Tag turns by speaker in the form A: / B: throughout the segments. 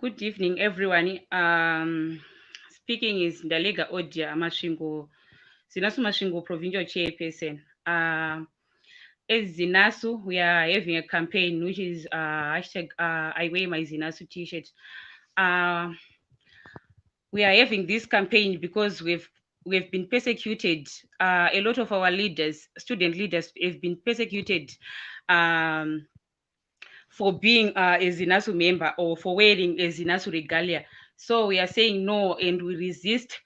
A: Good evening, everyone. Speaking is Ndalega Ordia Zinasu Provincial Chairperson. As Zinasu, we are having a campaign which is hashtag I wear my Zinasu t-shirt. We are having this campaign because we've been persecuted. A lot of our leaders, student leaders, have been persecuted for being a Zinasu member or for wearing a Zinasu regalia. So we are saying no and we resist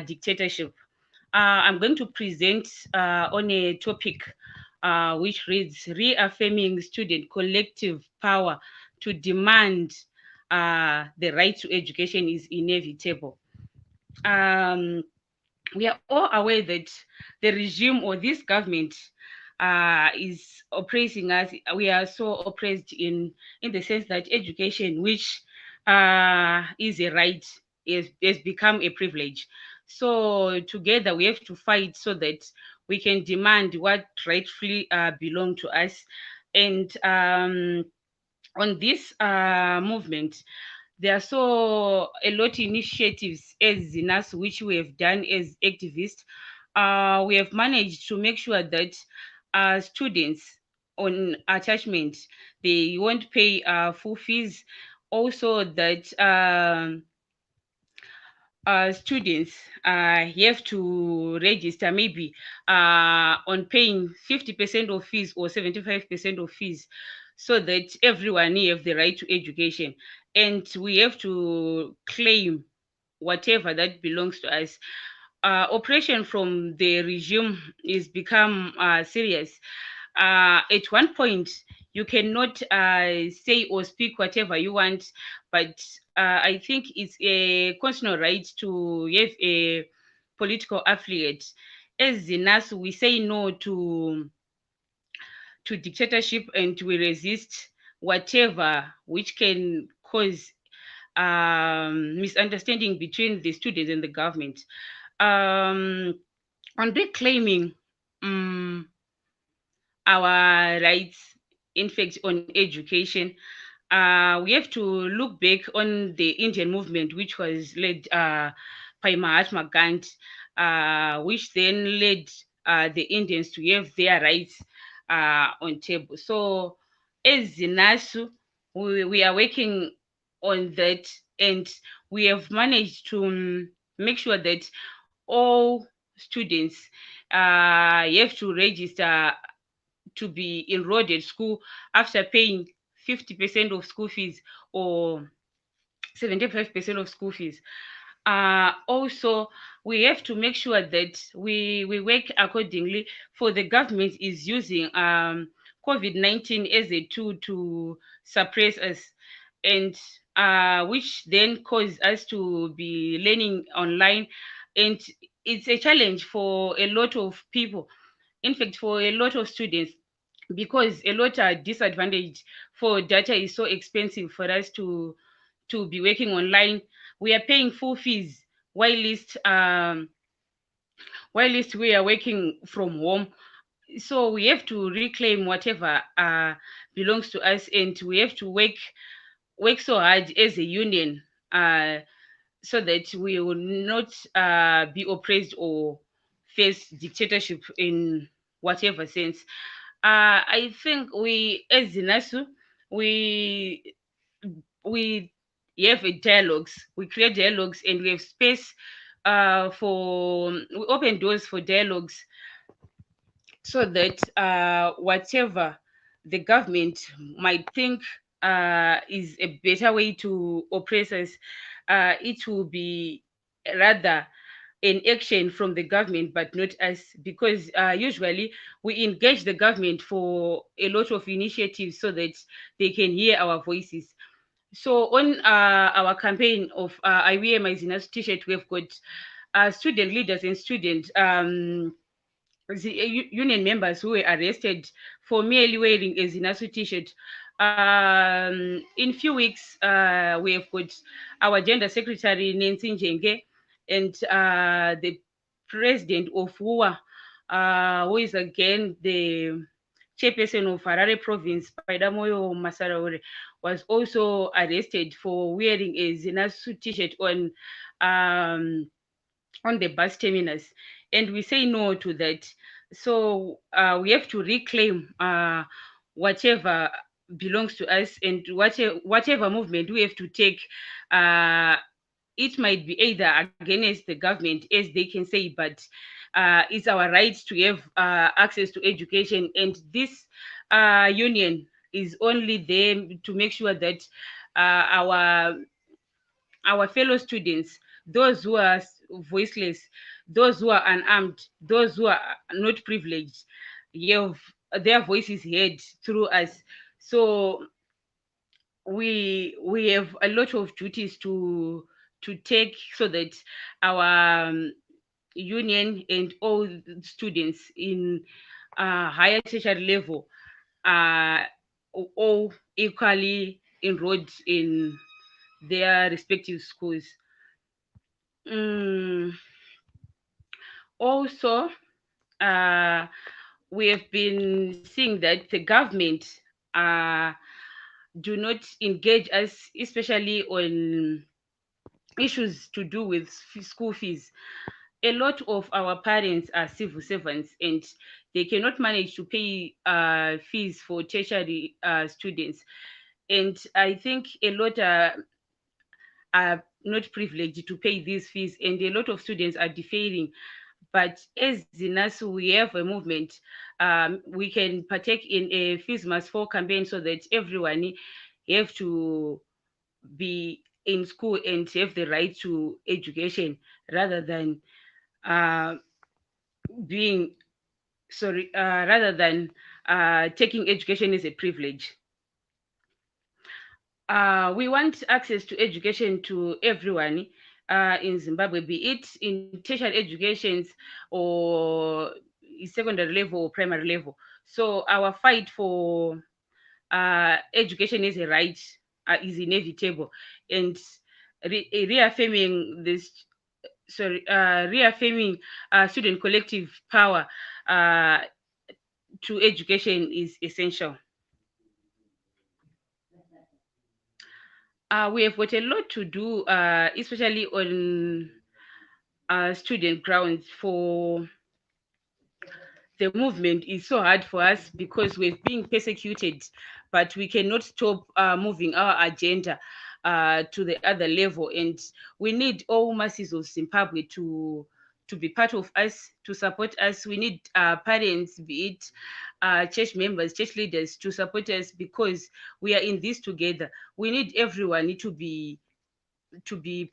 A: dictatorship. I'm going to present on a topic which reads Reaffirming Student Collective Power to Demand the Right to Education is Inevitable. We are all aware that the regime or this government is oppressing us. We are so oppressed in the sense that education, which is a right, has become a privilege. So together we have to fight so that we can demand what rightfully belong to us. And on this movement, there are so a lot of initiatives as Zinasu which we have done as activists. We have managed to make sure that students on attachment, they won't pay full fees. Also that students have to register maybe on paying 50% of fees or 75% of fees so that everyone have the right to education, and we have to claim whatever that belongs to us. Oppression from the regime is become serious. At one point, you cannot say or speak whatever you want, but I think it's a constitutional right to have a political affiliate. As Zinasu, we say no to dictatorship and we resist whatever which can cause misunderstanding between the students and the government. On reclaiming our rights, in fact, on education, we have to look back on the Indian movement, which was led by Mahatma Gandhi, which then led the Indians to have their rights on table. So as Zinasu, we are working on that, and we have managed to make sure that all students have to register to be enrolled at school after paying 50% of school fees or 75% of school fees. Also, we have to make sure that we work accordingly. For the government is using COVID-19 as a tool to suppress us, and which then cause us to be learning online, and it's a challenge for a lot of people, in fact for a lot of students, because a lot are disadvantaged. For data is so expensive for us to be working online. We are paying full fees while least we are working from home. So we have to reclaim whatever belongs to us, and we have to work so hard as a union so that we will not be oppressed or face dictatorship in whatever sense. I think we, as Zinasu, we we have a dialogues. We create dialogues, and we have space for we open doors for dialogues so that whatever the government might think is a better way to oppress us, it will be rather an action from the government, but not us, because usually we engage the government for a lot of initiatives so that they can hear our voices. So on our campaign of I wear my Zinasu t-shirt, we've got student leaders and student union members who were arrested for merely wearing a Zinasu t-shirt. In few weeks, we have got our gender secretary Nancy Njenge and the president of WUA, who is again the chairperson of Harare province, Paidamoyo Masaraure, was also arrested for wearing a Zinasu t-shirt on the bus terminus, and we say no to that. So we have to reclaim whatever belongs to us, and whatever movement we have to take. It might be either against the government, as they can say, but it's our right to have access to education, and this union is only there to make sure that our fellow students, those who are voiceless, those who are unarmed, those who are not privileged, have their voices heard through us. So we have a lot of duties to take, so that our union and all students in higher tertiary level are all equally enrolled in their respective schools. Mm, Also, uh, we have been seeing that the government uh, do not engage us, especially on issues to do with school fees. A lot of our parents are civil servants, and they cannot manage to pay fees for tertiary students. And I think a lot are not privileged to pay these fees, and a lot of students are deferring. But as Zinasu, we have a movement. We can partake in a fees must fall campaign, so that everyone have to be in school and have the right to education, rather than uh, being rather than taking education as a privilege. We want access to education to everyone in Zimbabwe, be it in tertiary educations or secondary level or primary level. So our fight for education as a right is inevitable, and reaffirming this. Sorry, reaffirming student collective power uh, to education is essential. We have got a lot to do, especially on student grounds. For the movement is so hard for us because we're being persecuted, but we cannot stop moving our agenda to the other level. And we need all masses of Zimbabwe to be part of us, to support us. We need parents, be it church members, church leaders, to support us, because we are in this together. We need everyone to be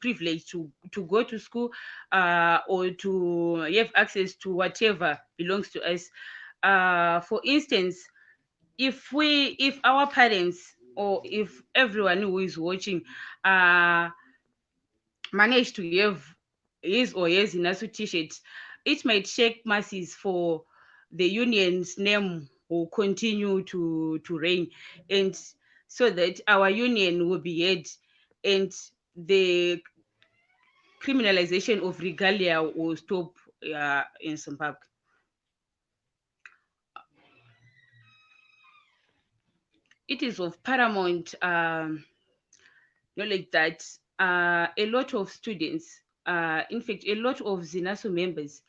A: privileged to go to school or to have access to whatever belongs to us. For instance, if our parents, or if everyone who is watching uh, manage to have his or his Zinasu t-shirts, it might shake masses for the union's name will continue to reign, and so that our union will be heard, and the criminalization of regalia will stop in Zimbabwe. It is of paramount knowledge that a lot of students, in fact, a lot of Zinasu members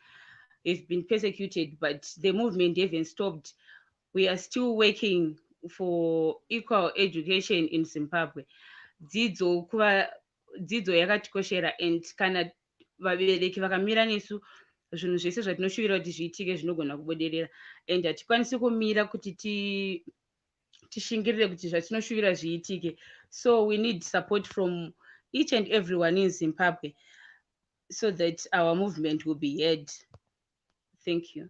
A: have been persecuted, but the movement haven't stopped. We are still working for equal education in Zimbabwe. Dzidzo yakatikoshera, and kana vabereki vakamira nesu, zvinhu zvese zvatinoshuvirwa kuti zviitike zvinogona kubudirira, and hatikwanisi kumira kuti tishingirire kuti zvatinoshuvirwa zviitike. So we need support from each and everyone in Zimbabwe, so that our movement will be heard. Thank you.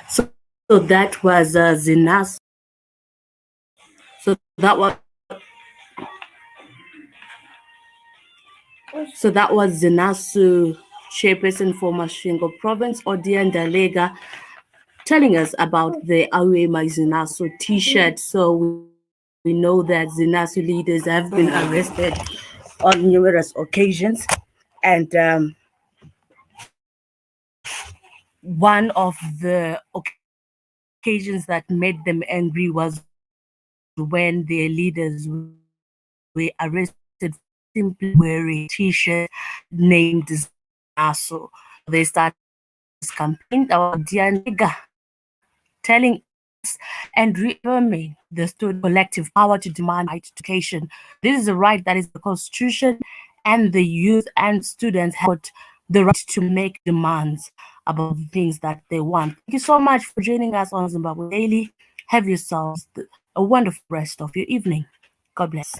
B: So that was Zinasu. So that was Zinasu, chairperson for Masvingo Province, Ordia Ndalega, telling us about the Awe My Zinasu t-shirt. So we know that Zinasu leaders have been arrested on numerous occasions. And one of the occasions that made them angry was when their leaders were arrested for simply wearing t-shirts named Zinasu. So they started this campaign. That was Ordia Ndalega telling us and reaffirming the student collective power to demand the right to education. This is a right that is in the Constitution, and the youth and students have the right to make demands about the things that they want. Thank you so much for joining us on Zimbabwe Daily. Have yourselves a wonderful rest of your evening. God bless.